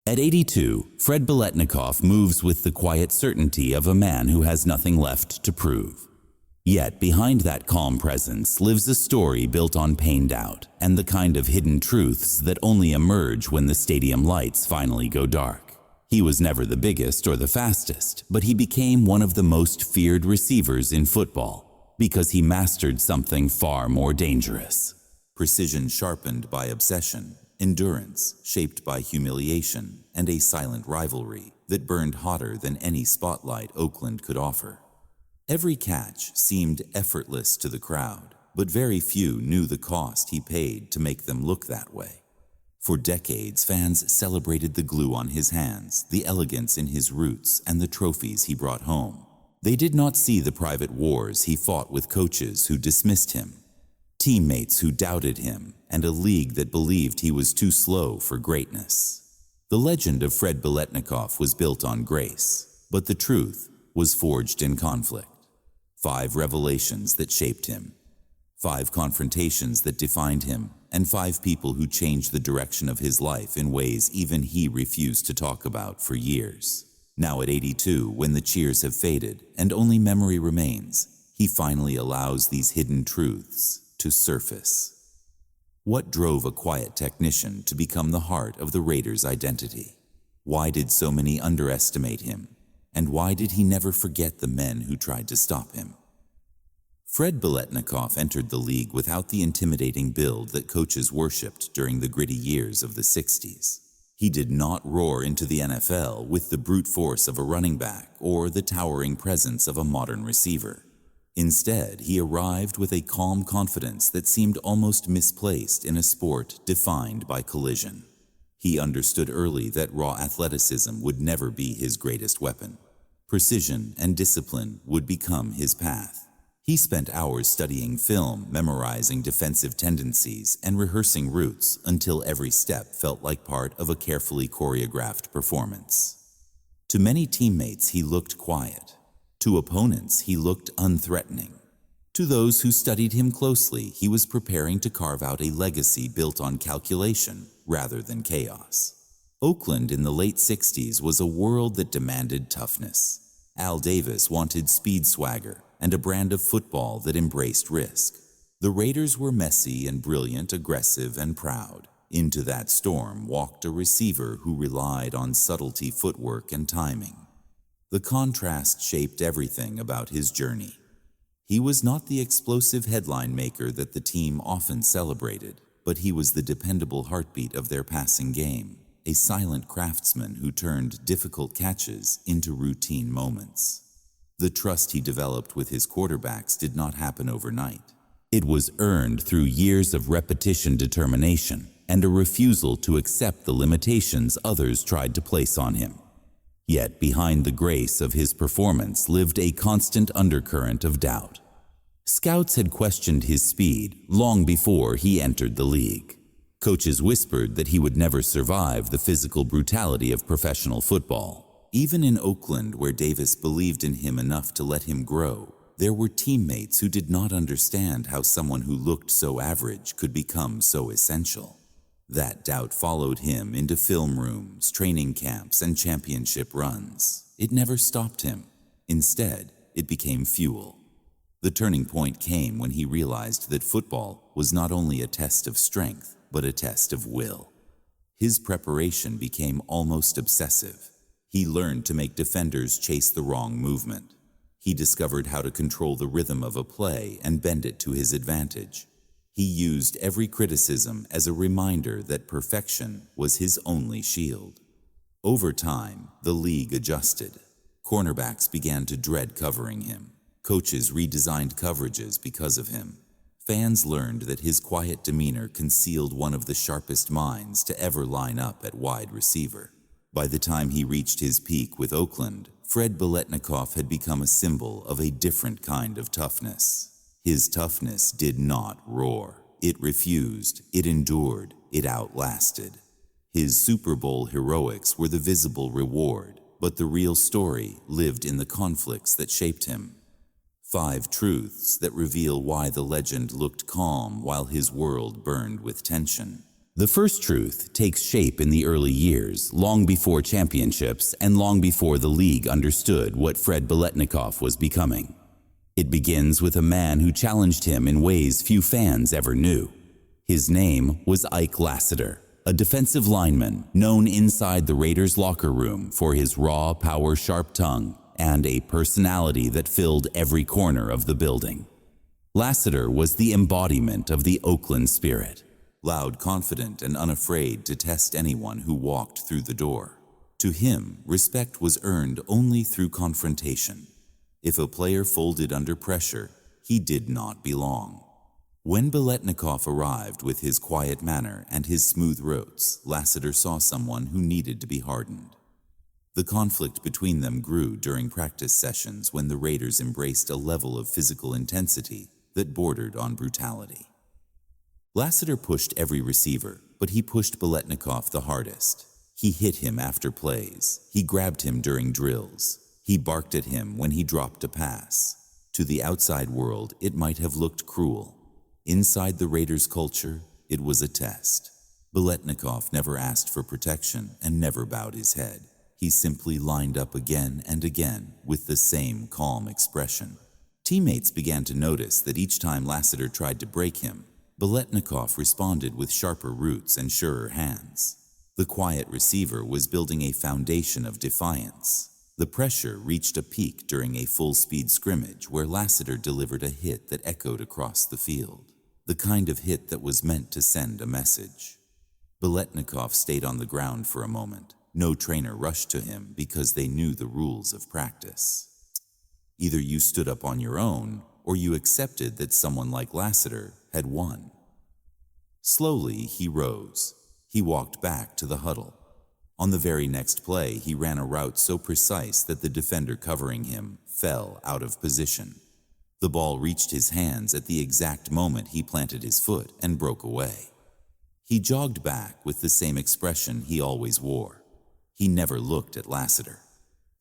At 82, Fred Biletnikoff moves with the quiet certainty of a man who has nothing left to prove. Yet behind that calm presence lives a story built on pained doubt and the kind of hidden truths that only emerge when the stadium lights finally go dark. He was never the biggest or the fastest, but he became one of the most feared receivers in football because he mastered something far more dangerous. Precision sharpened by obsession, endurance shaped by humiliation, and a silent rivalry that burned hotter than any spotlight Oakland could offer. Every catch seemed effortless to the crowd, but very few knew the cost he paid to make them look that way. For decades, fans celebrated the glue on his hands, the elegance in his roots, and the trophies he brought home. They did not see the private wars he fought with coaches who dismissed him, teammates who doubted him, and a league that believed he was too slow for greatness. The legend of Fred Biletnikoff was built on grace, but the truth was forged in conflict. 5 revelations that shaped him, 5 confrontations that defined him, and 5 people who changed the direction of his life in ways even he refused to talk about for years. Now at 82, when the cheers have faded and only memory remains, he finally allows these hidden truths to surface. What drove a quiet technician to become the heart of the Raiders' identity? Why did so many underestimate him? And why did he never forget the men who tried to stop him? Fred Biletnikoff entered the league without the intimidating build that coaches worshipped during the gritty years of the 60s. He did not roar into the NFL with the brute force of a running back or the towering presence of a modern receiver. Instead, he arrived with a calm confidence that seemed almost misplaced in a sport defined by collision. He understood early that raw athleticism would never be his greatest weapon. Precision and discipline would become his path. He spent hours studying film, memorizing defensive tendencies, and rehearsing routes until every step felt like part of a carefully choreographed performance. To many teammates, he looked quiet. To opponents, he looked unthreatening. To those who studied him closely, he was preparing to carve out a legacy built on calculation rather than chaos. Oakland in the late 60s was a world that demanded toughness. Al Davis wanted speed swagger and a brand of football that embraced risk. The Raiders were messy and brilliant, aggressive and proud. Into that storm walked a receiver who relied on subtlety, footwork, and timing. The contrast shaped everything about his journey. He was not the explosive headline maker that the team often celebrated, but he was the dependable heartbeat of their passing game, a silent craftsman who turned difficult catches into routine moments. The trust he developed with his quarterbacks did not happen overnight. It was earned through years of repetition, determination, and a refusal to accept the limitations others tried to place on him. Yet behind the grace of his performance lived a constant undercurrent of doubt. Scouts had questioned his speed long before he entered the league. Coaches whispered that he would never survive the physical brutality of professional football. Even in Oakland, where Davis believed in him enough to let him grow, there were teammates who did not understand how someone who looked so average could become so essential. That doubt followed him into film rooms, training camps, and championship runs. It never stopped him. Instead, it became fuel. The turning point came when he realized that football was not only a test of strength, but a test of will. His preparation became almost obsessive. He learned to make defenders chase the wrong movement. He discovered how to control the rhythm of a play and bend it to his advantage. He used every criticism as a reminder that perfection was his only shield. Over time, the league adjusted. Cornerbacks began to dread covering him. Coaches redesigned coverages because of him. Fans learned that his quiet demeanor concealed one of the sharpest minds to ever line up at wide receiver. By the time he reached his peak with Oakland, Fred Biletnikoff had become a symbol of a different kind of toughness. His toughness did not roar. It refused, it endured, it outlasted. His Super Bowl heroics were the visible reward, but the real story lived in the conflicts that shaped him. 5 truths that reveal why the legend looked calm while his world burned with tension. The first truth takes shape in the early years, long before championships and long before the league understood what Fred Biletnikoff was becoming. It begins with a man who challenged him in ways few fans ever knew. His name was Ike Lassiter, a defensive lineman known inside the Raiders' locker room for his raw, power-sharp tongue and a personality that filled every corner of the building. Lassiter was the embodiment of the Oakland spirit, loud, confident, and unafraid to test anyone who walked through the door. To him, respect was earned only through confrontation. If a player folded under pressure, he did not belong. When Biletnikoff arrived with his quiet manner and his smooth routes, Lassiter saw someone who needed to be hardened. The conflict between them grew during practice sessions when the Raiders embraced a level of physical intensity that bordered on brutality. Lassiter pushed every receiver, but he pushed Biletnikoff the hardest. He hit him after plays. He grabbed him during drills. He barked at him when he dropped a pass. To the outside world, it might have looked cruel. Inside the Raiders' culture, it was a test. Biletnikoff never asked for protection and never bowed his head. He simply lined up again and again with the same calm expression. Teammates began to notice that each time Lassiter tried to break him, Biletnikoff responded with sharper roots and surer hands. The quiet receiver was building a foundation of defiance. The pressure reached a peak during a full-speed scrimmage where Lassiter delivered a hit that echoed across the field, the kind of hit that was meant to send a message. Biletnikoff stayed on the ground for a moment. No trainer rushed to him because they knew the rules of practice. Either you stood up on your own, or you accepted that someone like Lassiter had won. Slowly, he rose. He walked back to the huddle. On the very next play, he ran a route so precise that the defender covering him fell out of position. The ball reached his hands at the exact moment he planted his foot and broke away. He jogged back with the same expression he always wore. He never looked at Lassiter.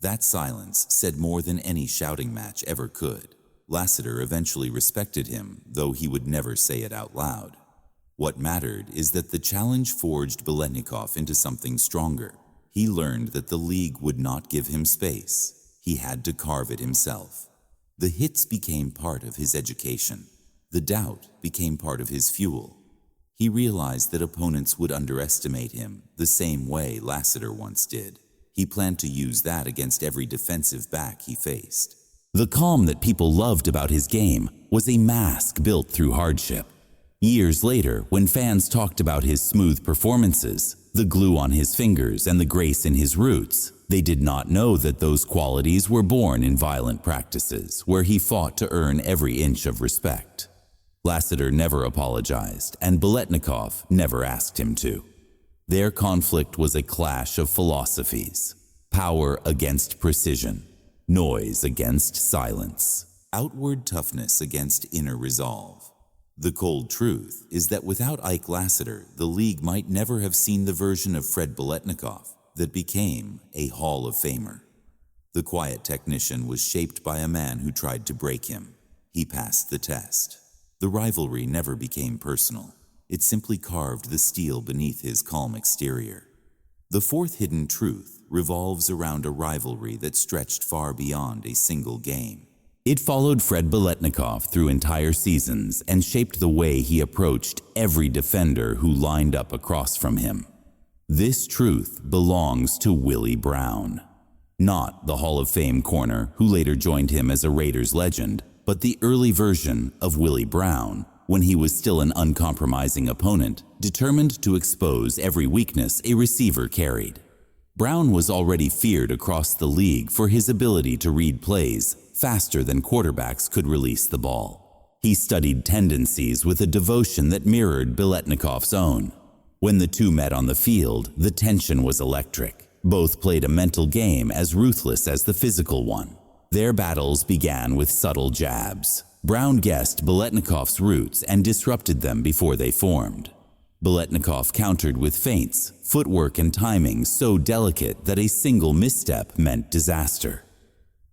That silence said more than any shouting match ever could. Lassiter eventually respected him, though he would never say it out loud. What mattered is that the challenge forged Biletnikoff into something stronger. He learned that the league would not give him space. He had to carve it himself. The hits became part of his education. The doubt became part of his fuel. He realized that opponents would underestimate him the same way Lassiter once did. He planned to use that against every defensive back he faced. The calm that people loved about his game was a mask built through hardship. Years later, when fans talked about his smooth performances, the glue on his fingers and the grace in his roots, they did not know that those qualities were born in violent practices where he fought to earn every inch of respect. Lassiter never apologized, and Biletnikoff never asked him to. Their conflict was a clash of philosophies: power against precision, noise against silence, outward toughness against inner resolve. The cold truth is that without Ike Lassiter, the league might never have seen the version of Fred Biletnikoff that became a Hall of Famer. The quiet technician was shaped by a man who tried to break him. He passed the test. The rivalry never became personal. It simply carved the steel beneath his calm exterior. The fourth hidden truth revolves around a rivalry that stretched far beyond a single game. It followed Fred Biletnikoff through entire seasons and shaped the way he approached every defender who lined up across from him. This truth belongs to Willie Brown. Not the Hall of Fame corner who later joined him as a Raiders legend, but the early version of Willie Brown, when he was still an uncompromising opponent, determined to expose every weakness a receiver carried. Brown was already feared across the league for his ability to read plays faster than quarterbacks could release the ball. He studied tendencies with a devotion that mirrored Biletnikoff's own. When the two met on the field, the tension was electric. Both played a mental game as ruthless as the physical one. Their battles began with subtle jabs. Brown guessed Biletnikoff's roots and disrupted them before they formed. Biletnikoff countered with feints, footwork and timing so delicate that a single misstep meant disaster.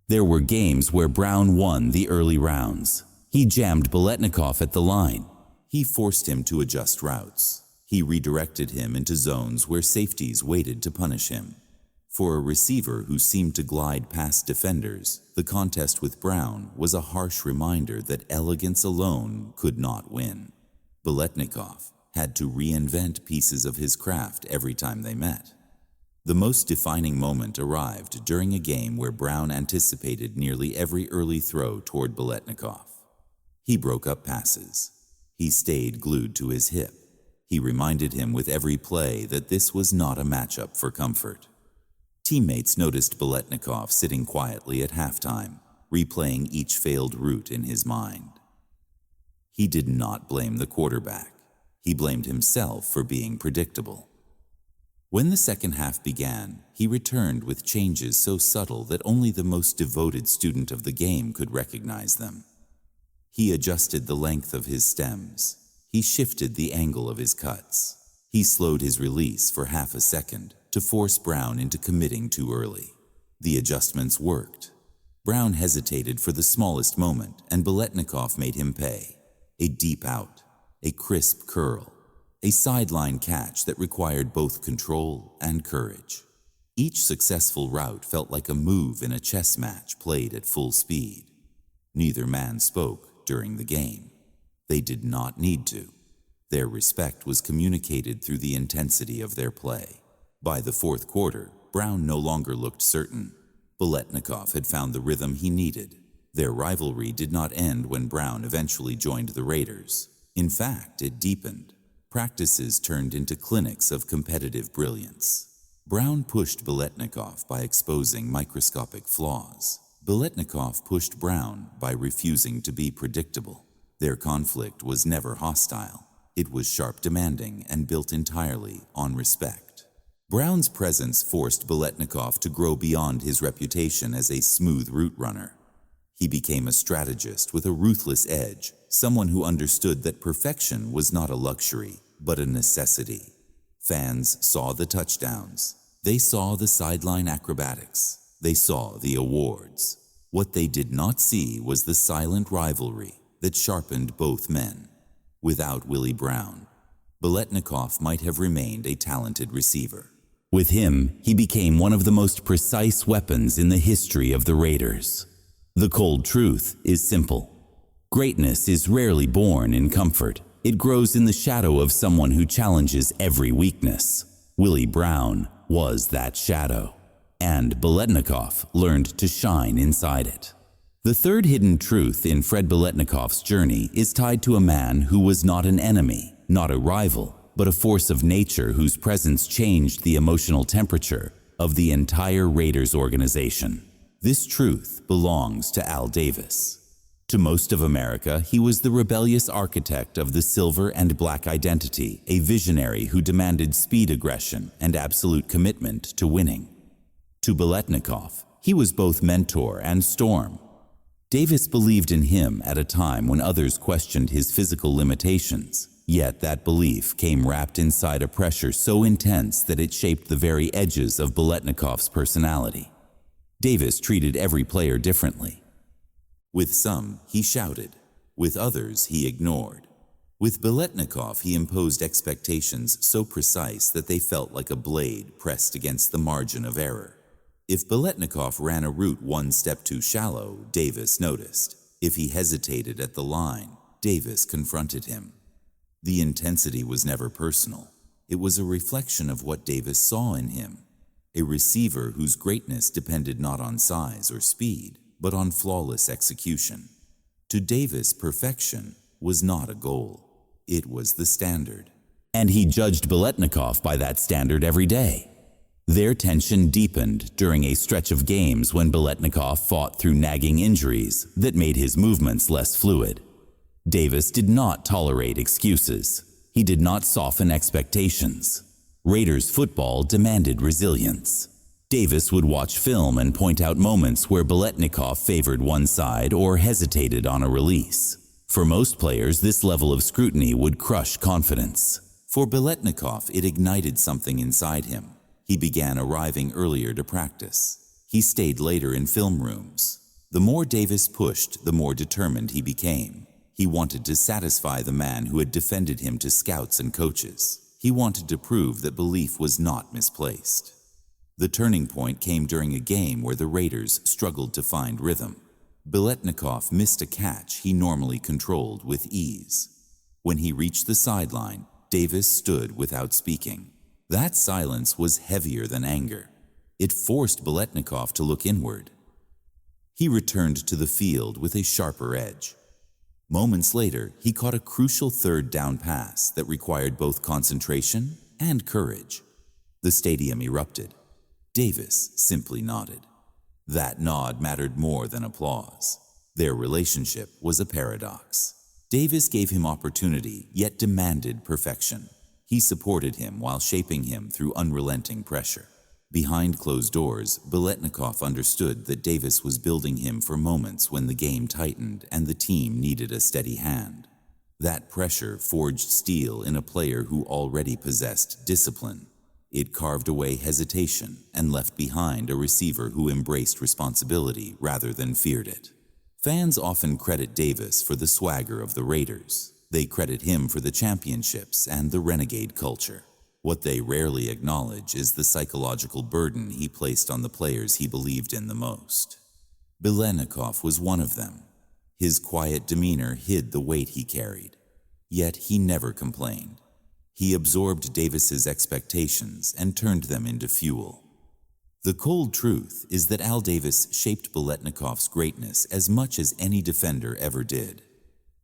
There were games where Brown won the early rounds. He jammed Biletnikoff at the line. He forced him to adjust routes. He redirected him into zones where safeties waited to punish him. For a receiver who seemed to glide past defenders, the contest with Brown was a harsh reminder that elegance alone could not win. Biletnikoff had to reinvent pieces of his craft every time they met. The most defining moment arrived during a game where Brown anticipated nearly every early throw toward Biletnikoff. He broke up passes. He stayed glued to his hip. He reminded him with every play that this was not a matchup for comfort. Teammates noticed Biletnikoff sitting quietly at halftime, replaying each failed route in his mind. He did not blame the quarterback. He blamed himself for being predictable. When the second half began, he returned with changes so subtle that only the most devoted student of the game could recognize them. He adjusted the length of his stems. He shifted the angle of his cuts. He slowed his release for half a second to force Brown into committing too early. The adjustments worked. Brown hesitated for the smallest moment, and Biletnikoff made him pay. A deep out, a crisp curl, a sideline catch that required both control and courage. Each successful route felt like a move in a chess match played at full speed. Neither man spoke during the game. They did not need to. Their respect was communicated through the intensity of their play. By the fourth quarter, Brown no longer looked certain. Biletnikoff had found the rhythm he needed. Their rivalry did not end when Brown eventually joined the Raiders. In fact, it deepened. Practices turned into clinics of competitive brilliance. Brown pushed Biletnikoff by exposing microscopic flaws. Biletnikoff pushed Brown by refusing to be predictable. Their conflict was never hostile. It was sharp, demanding, and built entirely on respect. Brown's presence forced Biletnikoff to grow beyond his reputation as a smooth route runner. He became a strategist with a ruthless edge, someone who understood that perfection was not a luxury, but a necessity. Fans saw the touchdowns. They saw the sideline acrobatics. They saw the awards. What they did not see was the silent rivalry that sharpened both men. Without Willie Brown, Biletnikoff might have remained a talented receiver. With him, he became one of the most precise weapons in the history of the Raiders. The cold truth is simple. Greatness is rarely born in comfort. It grows in the shadow of someone who challenges every weakness. Willie Brown was that shadow, and Biletnikoff learned to shine inside it. The third hidden truth in Fred Biletnikoff's journey is tied to a man who was not an enemy, not a rival, but a force of nature whose presence changed the emotional temperature of the entire Raiders organization. This truth belongs to Al Davis. To most of America, he was the rebellious architect of the silver and black identity, a visionary who demanded speed, aggression, and absolute commitment to winning. To Biletnikoff, he was both mentor and storm. Davis believed in him at a time when others questioned his physical limitations, yet that belief came wrapped inside a pressure so intense that it shaped the very edges of Biletnikoff's personality. Davis treated every player differently. With some, he shouted. With others, he ignored. With Biletnikoff, he imposed expectations so precise that they felt like a blade pressed against the margin of error. If Biletnikoff ran a route one step too shallow, Davis noticed. If he hesitated at the line, Davis confronted him. The intensity was never personal. It was a reflection of what Davis saw in him. A receiver whose greatness depended not on size or speed, but on flawless execution. To Davis, perfection was not a goal. It was the standard. And he judged Biletnikoff by that standard every day. Their tension deepened during a stretch of games when Biletnikoff fought through nagging injuries that made his movements less fluid. Davis did not tolerate excuses. He did not soften expectations. Raiders football demanded resilience. Davis would watch film and point out moments where Biletnikoff favored one side or hesitated on a release. For most players, this level of scrutiny would crush confidence. For Biletnikoff, it ignited something inside him. He began arriving earlier to practice. He stayed later in film rooms. The more Davis pushed, the more determined he became. He wanted to satisfy the man who had defended him to scouts and coaches. He wanted to prove that belief was not misplaced. The turning point came during a game where the Raiders struggled to find rhythm. Biletnikoff missed a catch he normally controlled with ease. When he reached the sideline, Davis stood without speaking. That silence was heavier than anger. It forced Biletnikoff to look inward. He returned to the field with a sharper edge. Moments later, he caught a crucial third down pass that required both concentration and courage. The stadium erupted. Davis simply nodded. That nod mattered more than applause. Their relationship was a paradox. Davis gave him opportunity, yet demanded perfection. He supported him while shaping him through unrelenting pressure. Behind closed doors, Biletnikoff understood that Davis was building him for moments when the game tightened and the team needed a steady hand. That pressure forged steel in a player who already possessed discipline. It carved away hesitation and left behind a receiver who embraced responsibility rather than feared it. Fans often credit Davis for the swagger of the Raiders. They credit him for the championships and the renegade culture. What they rarely acknowledge is the psychological burden he placed on the players he believed in the most. Biletnikoff was one of them. His quiet demeanor hid the weight he carried. Yet he never complained. He absorbed Davis's expectations and turned them into fuel. The cold truth is that Al Davis shaped Biletnikoff's greatness as much as any defender ever did.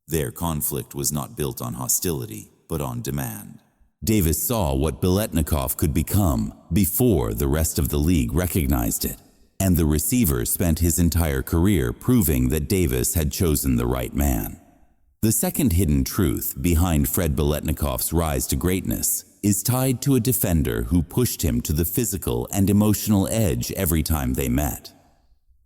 Their conflict was not built on hostility, but on demand. Davis saw what Biletnikoff could become before the rest of the league recognized it, and the receiver spent his entire career proving that Davis had chosen the right man. The second hidden truth behind Fred Biletnikoff's rise to greatness is tied to a defender who pushed him to the physical and emotional edge every time they met.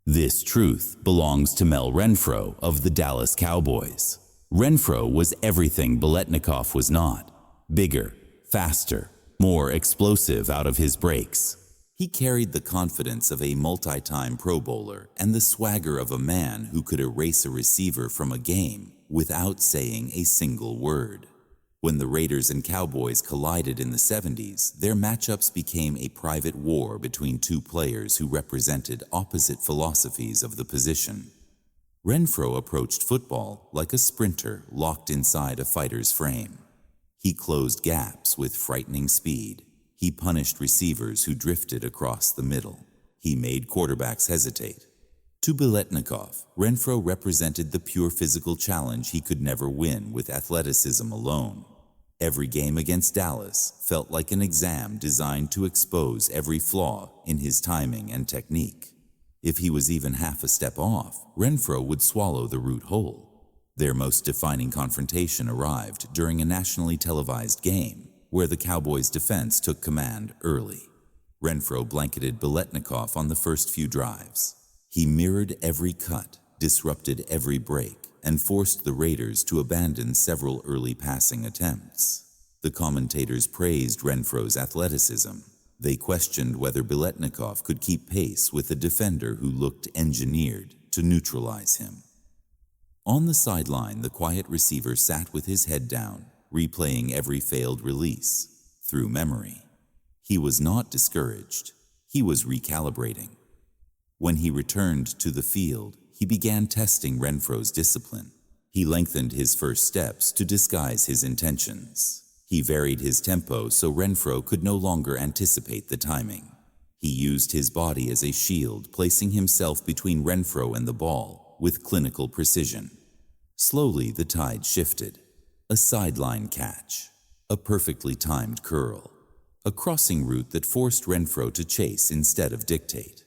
This truth belongs to Mel Renfro of the Dallas Cowboys. Renfro was everything Biletnikoff was not: bigger, faster, more explosive out of his breaks. He carried the confidence of a multi-time Pro Bowler and the swagger of a man who could erase a receiver from a game without saying a single word. When the Raiders and Cowboys collided in the 70s, their matchups became a private war between two players who represented opposite philosophies of the position. Renfro approached football like a sprinter locked inside a fighter's frame. He closed gaps with frightening speed. He punished receivers who drifted across the middle. He made quarterbacks hesitate. To Biletnikoff, Renfro represented the pure physical challenge he could never win with athleticism alone. Every game against Dallas felt like an exam designed to expose every flaw in his timing and technique. If he was even half a step off, Renfro would swallow the root whole. Their most defining confrontation arrived during a nationally televised game where the Cowboys' defense took command early. Renfro blanketed Biletnikoff on the first few drives. He mirrored every cut, disrupted every break, and forced the Raiders to abandon several early passing attempts. The commentators praised Renfro's athleticism. They questioned whether Biletnikoff could keep pace with a defender who looked engineered to neutralize him. On the sideline, the quiet receiver sat with his head down, replaying every failed release through memory. He was not discouraged. He was recalibrating. When he returned to the field, he began testing Renfro's discipline. He lengthened his first steps to disguise his intentions. He varied his tempo so Renfro could no longer anticipate the timing. He used his body as a shield, placing himself between Renfro and the ball with clinical precision. Slowly, the tide shifted. A sideline catch, a perfectly timed curl, a crossing route that forced Renfro to chase instead of dictate.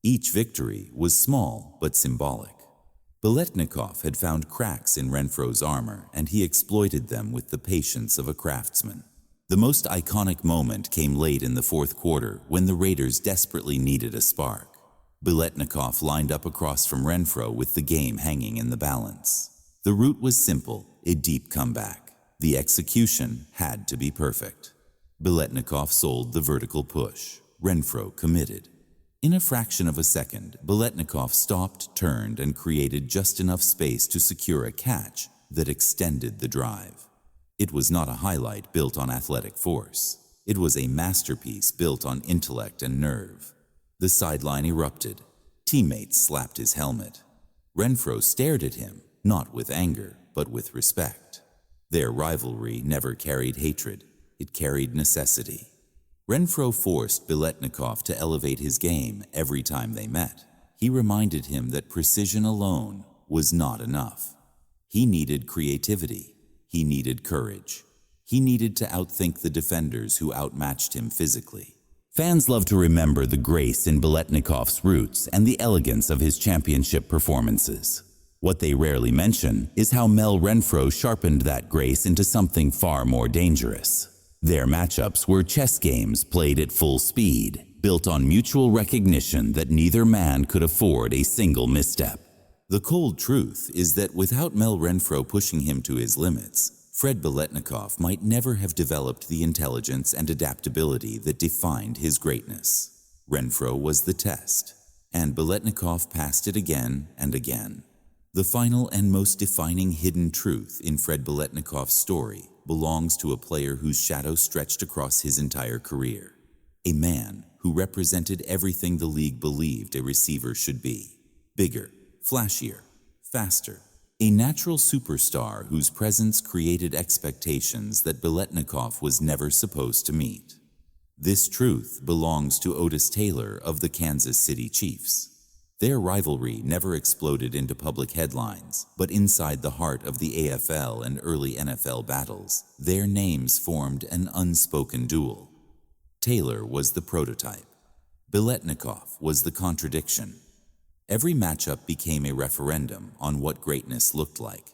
Each victory was small but symbolic. Biletnikoff had found cracks in Renfro's armor, and he exploited them with the patience of a craftsman. The most iconic moment came late in the fourth quarter when the Raiders desperately needed a spark. Biletnikoff lined up across from Renfro with the game hanging in the balance. The route was simple, a deep comeback. The execution had to be perfect. Biletnikoff sold the vertical push. Renfro committed. In a fraction of a second, Biletnikoff stopped, turned, and created just enough space to secure a catch that extended the drive. It was not a highlight built on athletic force. It was a masterpiece built on intellect and nerve. The sideline erupted. Teammates slapped his helmet. Renfro stared at him, not with anger, but with respect. Their rivalry never carried hatred. It carried necessity. Renfro forced Biletnikoff to elevate his game every time they met. He reminded him that precision alone was not enough. He needed creativity. He needed courage. He needed to outthink the defenders who outmatched him physically. Fans love to remember the grace in Biletnikoff's roots and the elegance of his championship performances. What they rarely mention is how Mel Renfro sharpened that grace into something far more dangerous. Their matchups were chess games played at full speed, built on mutual recognition that neither man could afford a single misstep. The cold truth is that without Mel Renfro pushing him to his limits, Fred Biletnikoff might never have developed the intelligence and adaptability that defined his greatness. Renfro was the test, and Biletnikoff passed it again and again. The final and most defining hidden truth in Fred Biletnikoff's story belongs to a player whose shadow stretched across his entire career. A man who represented everything the league believed a receiver should be. Bigger, flashier, faster. A natural superstar whose presence created expectations that Biletnikoff was never supposed to meet. This truth belongs to Otis Taylor of the Kansas City Chiefs. Their rivalry never exploded into public headlines, but inside the heart of the AFL and early NFL battles, their names formed an unspoken duel. Taylor was the prototype. Biletnikoff was the contradiction. Every matchup became a referendum on what greatness looked like.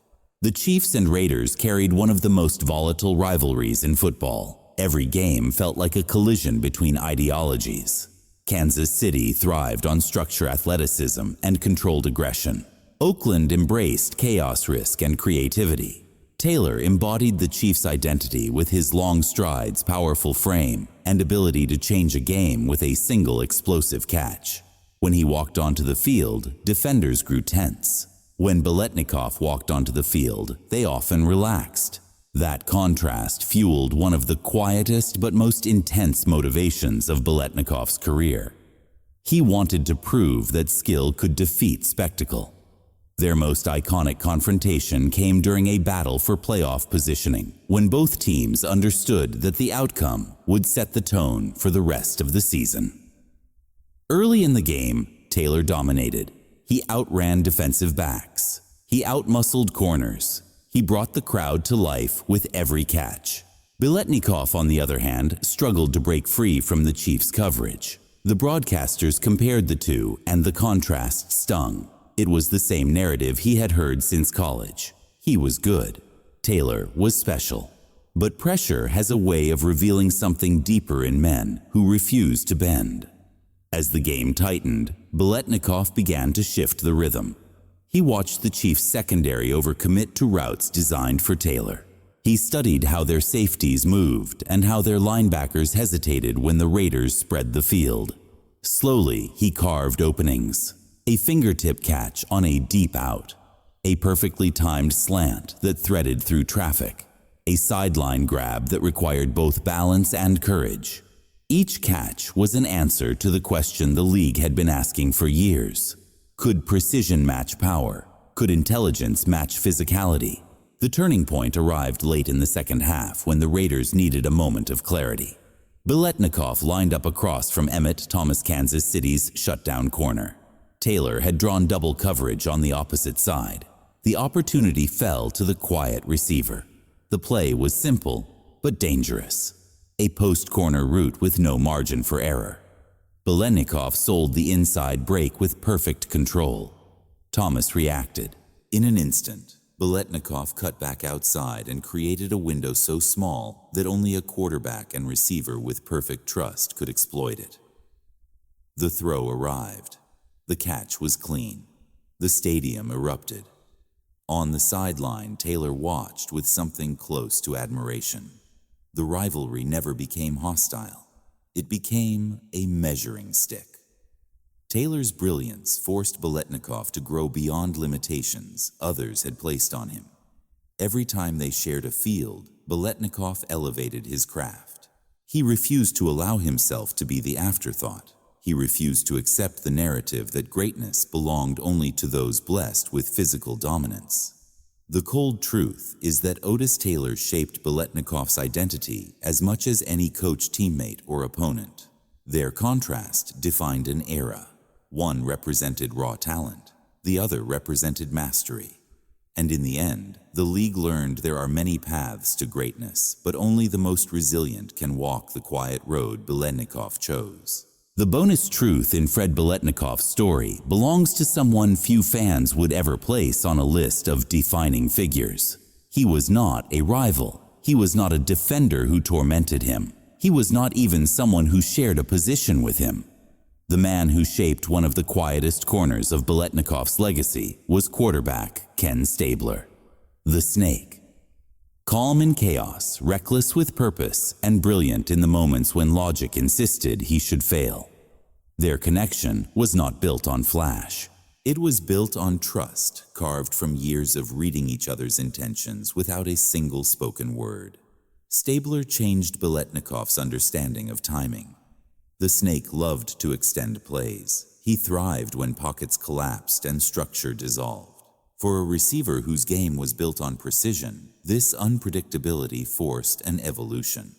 The Chiefs and Raiders carried one of the most volatile rivalries in football. Every game felt like a collision between ideologies. Kansas City thrived on structure, athleticism, and controlled aggression. Oakland embraced chaos, risk, and creativity. Taylor embodied the Chiefs' identity with his long strides, powerful frame, and ability to change a game with a single explosive catch. When he walked onto the field, defenders grew tense. When Biletnikoff walked onto the field, they often relaxed. That contrast fueled one of the quietest but most intense motivations of Biletnikoff's career. He wanted to prove that skill could defeat spectacle. Their most iconic confrontation came during a battle for playoff positioning, when both teams understood that the outcome would set the tone for the rest of the season. Early in the game, Taylor dominated. He outran defensive backs. He outmuscled corners. He brought the crowd to life with every catch. Biletnikoff, on the other hand, struggled to break free from the Chiefs' coverage. The broadcasters compared the two, and the contrast stung. It was the same narrative he had heard since college. He was good. Taylor was special. But pressure has a way of revealing something deeper in men who refuse to bend. As the game tightened, Biletnikoff began to shift the rhythm. He watched the Chiefs' secondary overcommit to routes designed for Taylor. He studied how their safeties moved and how their linebackers hesitated when the Raiders spread the field. Slowly, he carved openings. A fingertip catch on a deep out. A perfectly timed slant that threaded through traffic. A sideline grab that required both balance and courage. Each catch was an answer to the question the league had been asking for years. Could precision match power? Could intelligence match physicality? The turning point arrived late in the second half when the Raiders needed a moment of clarity. Biletnikoff lined up across from Emmett Thomas, Kansas City's shutdown corner. Taylor had drawn double coverage on the opposite side. The opportunity fell to the quiet receiver. The play was simple, but dangerous. A post-corner route with no margin for error. Biletnikoff sold the inside break with perfect control. Thomas reacted. In an instant, Biletnikoff cut back outside and created a window so small that only a quarterback and receiver with perfect trust could exploit it. The throw arrived. The catch was clean. The stadium erupted. On the sideline, Taylor watched with something close to admiration. The rivalry never became hostile. It became a measuring stick. Taylor's brilliance forced Biletnikoff to grow beyond limitations others had placed on him. Every time they shared a field, Biletnikoff elevated his craft. He refused to allow himself to be the afterthought. He refused to accept the narrative that greatness belonged only to those blessed with physical dominance. The cold truth is that Otis Taylor shaped Biletnikoff's identity as much as any coach, teammate, or opponent. Their contrast defined an era. One represented raw talent, the other represented mastery. And in the end, the league learned there are many paths to greatness, but only the most resilient can walk the quiet road Biletnikoff chose. The bonus truth in Fred Biletnikoff's story belongs to someone few fans would ever place on a list of defining figures. He was not a rival. He was not a defender who tormented him. He was not even someone who shared a position with him. The man who shaped one of the quietest corners of Biletnikoff's legacy was quarterback Ken Stabler, the Snake. Calm in chaos, reckless with purpose, and brilliant in the moments when logic insisted he should fail. Their connection was not built on flash. It was built on trust, carved from years of reading each other's intentions without a single spoken word. Stabler changed Biletnikoff's understanding of timing. The Snake loved to extend plays. He thrived when pockets collapsed and structure dissolved. For a receiver whose game was built on precision, this unpredictability forced an evolution.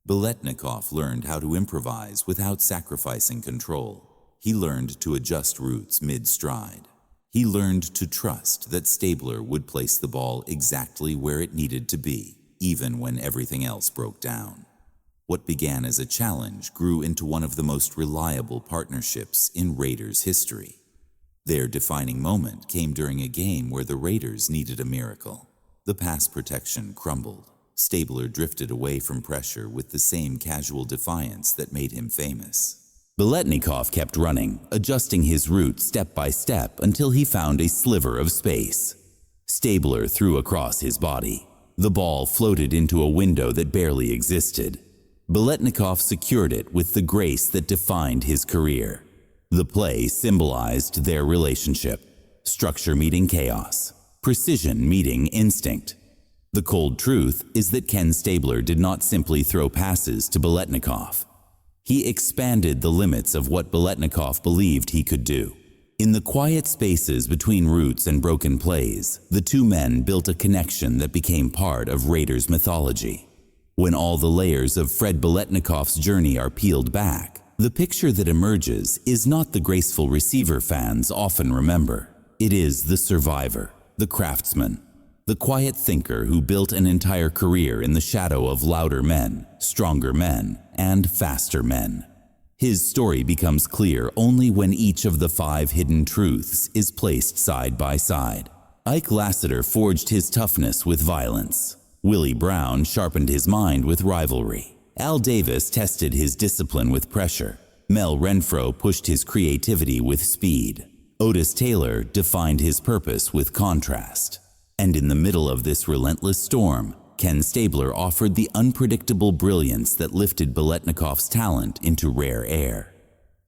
Biletnikoff learned how to improvise without sacrificing control. He learned to adjust routes mid-stride. He learned to trust that Stabler would place the ball exactly where it needed to be, even when everything else broke down. What began as a challenge grew into one of the most reliable partnerships in Raiders history. Their defining moment came during a game where the Raiders needed a miracle. The pass protection crumbled. Stabler drifted away from pressure with the same casual defiance that made him famous. Biletnikoff kept running, adjusting his route step by step until he found a sliver of space. Stabler threw across his body. The ball floated into a window that barely existed. Biletnikoff secured it with the grace that defined his career. The play symbolized their relationship, structure meeting chaos, precision meeting instinct. The cold truth is that Ken Stabler did not simply throw passes to Biletnikoff. He expanded the limits of what Biletnikoff believed he could do. In the quiet spaces between routes and broken plays, the two men built a connection that became part of Raiders mythology. When all the layers of Fred Biletnikoff's journey are peeled back, the picture that emerges is not the graceful receiver fans often remember. It is the survivor, the craftsman, the quiet thinker who built an entire career in the shadow of louder men, stronger men, and faster men. His story becomes clear only when each of the 5 hidden truths is placed side by side. Ike Lassiter forged his toughness with violence. Willie Brown sharpened his mind with rivalry. Al Davis tested his discipline with pressure. Mel Renfro pushed his creativity with speed. Otis Taylor defined his purpose with contrast. And in the middle of this relentless storm, Ken Stabler offered the unpredictable brilliance that lifted Biletnikoff's talent into rare air.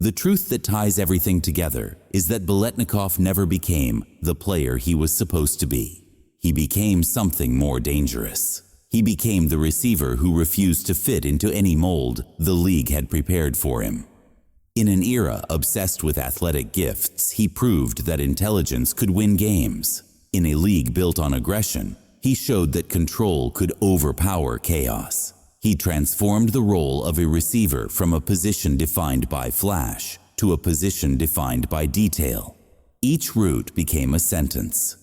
The truth that ties everything together is that Biletnikoff never became the player he was supposed to be. He became something more dangerous. He became the receiver who refused to fit into any mold the league had prepared for him. In an era obsessed with athletic gifts, he proved that intelligence could win games. In a league built on aggression, he showed that control could overpower chaos. He transformed the role of a receiver from a position defined by flash to a position defined by detail. Each route became a sentence.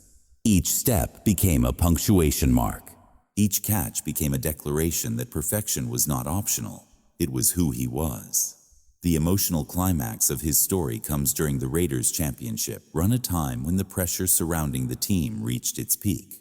Each step became a punctuation mark. Each catch became a declaration that perfection was not optional. It was who he was. The emotional climax of his story comes during the Raiders championship run, a time when the pressure surrounding the team reached its peak.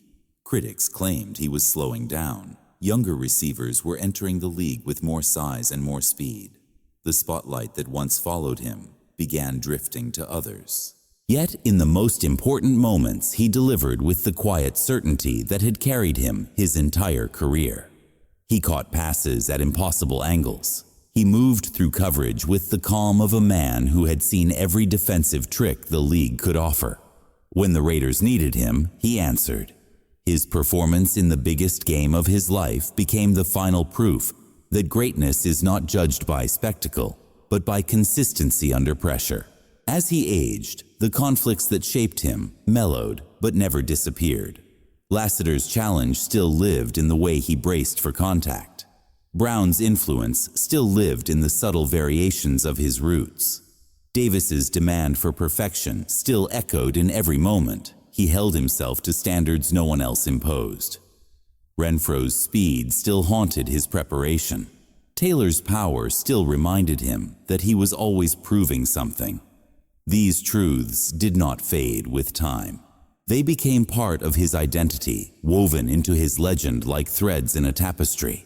Critics claimed he was slowing down. Younger receivers were entering the league with more size and more speed. The spotlight that once followed him began drifting to others. Yet in the most important moments, he delivered with the quiet certainty that had carried him his entire career. He caught passes at impossible angles. He moved through coverage with the calm of a man who had seen every defensive trick the league could offer. When the Raiders needed him, he answered. His performance in the biggest game of his life became the final proof that greatness is not judged by spectacle, but by consistency under pressure. As he aged, the conflicts that shaped him mellowed but never disappeared. Lassiter's challenge still lived in the way he braced for contact. Brown's influence still lived in the subtle variations of his roots. Davis's demand for perfection still echoed in every moment he held himself to standards no one else imposed. Renfro's speed still haunted his preparation. Taylor's power still reminded him that he was always proving something. These truths did not fade with time. They became part of his identity, woven into his legend like threads in a tapestry.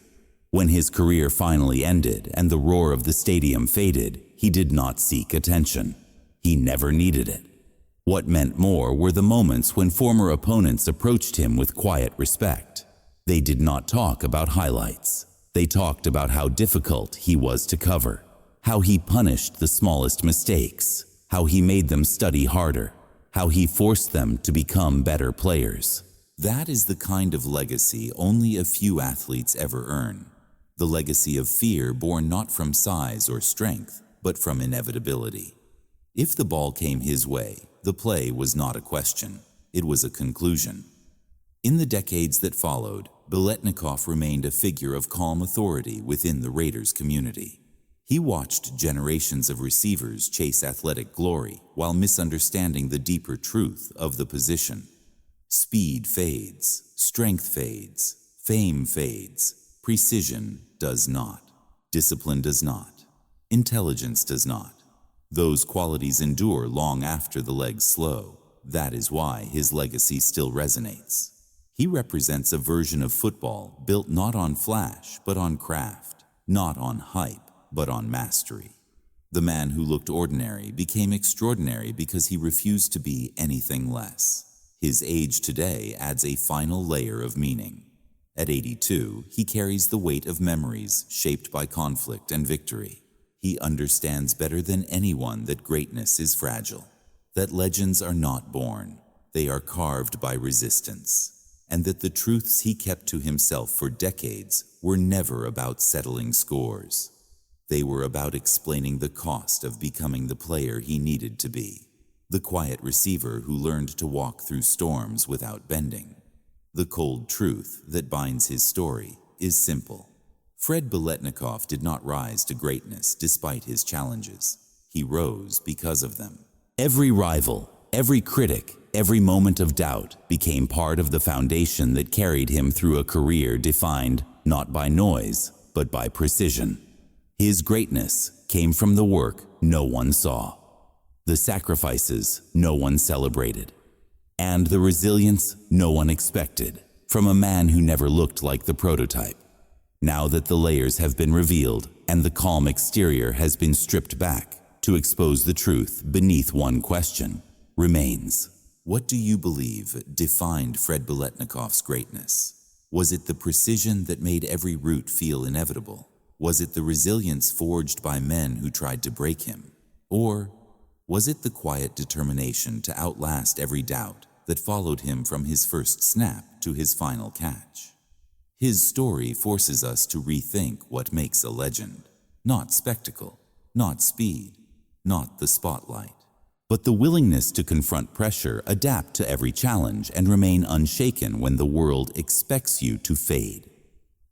When his career finally ended and the roar of the stadium faded, he did not seek attention. He never needed it. What meant more were the moments when former opponents approached him with quiet respect. They did not talk about highlights. They talked about how difficult he was to cover, how he punished the smallest mistakes, how he made them study harder, how he forced them to become better players. That is the kind of legacy only a few athletes ever earn. The legacy of fear born not from size or strength, but from inevitability. If the ball came his way, the play was not a question, it was a conclusion. In the decades that followed, Biletnikoff remained a figure of calm authority within the Raiders community. He watched generations of receivers chase athletic glory while misunderstanding the deeper truth of the position. Speed fades, strength fades, fame fades, precision does not, discipline does not, intelligence does not. Those qualities endure long after the legs slow. That is why his legacy still resonates. He represents a version of football built not on flash, but on craft, not on hype, but on mastery. The man who looked ordinary became extraordinary because he refused to be anything less. His age today adds a final layer of meaning. At 82, he carries the weight of memories shaped by conflict and victory. He understands better than anyone that greatness is fragile, that legends are not born, they are carved by resistance, and that the truths he kept to himself for decades were never about settling scores. They were about explaining the cost of becoming the player he needed to be, the quiet receiver who learned to walk through storms without bending. The cold truth that binds his story is simple. Fred Biletnikoff did not rise to greatness despite his challenges. He rose because of them. Every rival, every critic, every moment of doubt became part of the foundation that carried him through a career defined not by noise, but by precision. His greatness came from the work no one saw, the sacrifices no one celebrated, and the resilience no one expected from a man who never looked like the prototype. Now that the layers have been revealed and the calm exterior has been stripped back to expose the truth beneath one question remains. What do you believe defined Fred Biletnikoff's greatness? Was it the precision that made every route feel inevitable? Was it the resilience forged by men who tried to break him? Or was it the quiet determination to outlast every doubt that followed him from his first snap to his final catch? His story forces us to rethink what makes a legend. Not spectacle, not speed, not the spotlight, but the willingness to confront pressure, adapt to every challenge, and remain unshaken when the world expects you to fade.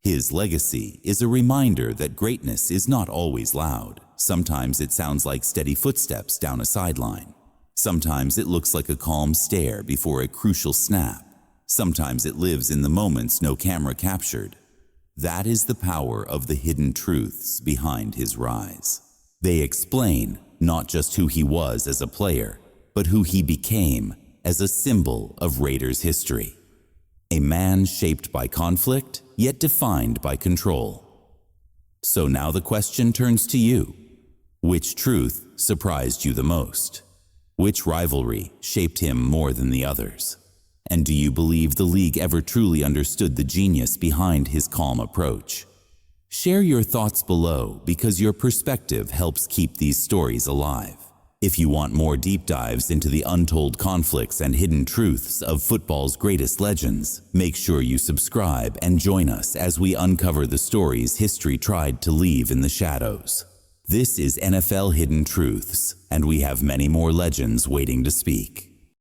His legacy is a reminder that greatness is not always loud. Sometimes it sounds like steady footsteps down a sideline. Sometimes it looks like a calm stare before a crucial snap. Sometimes it lives in the moments no camera captured. That is the power of the hidden truths behind his rise. They explain not just who he was as a player, but who he became as a symbol of Raiders history. A man shaped by conflict, yet defined by control. So now the question turns to you. Which truth surprised you the most? Which rivalry shaped him more than the others? And do you believe the league ever truly understood the genius behind his calm approach? Share your thoughts below because your perspective helps keep these stories alive. If you want more deep dives into the untold conflicts and hidden truths of football's greatest legends, make sure you subscribe and join us as we uncover the stories history tried to leave in the shadows. This is NFL Hidden Truths, and we have many more legends waiting to speak.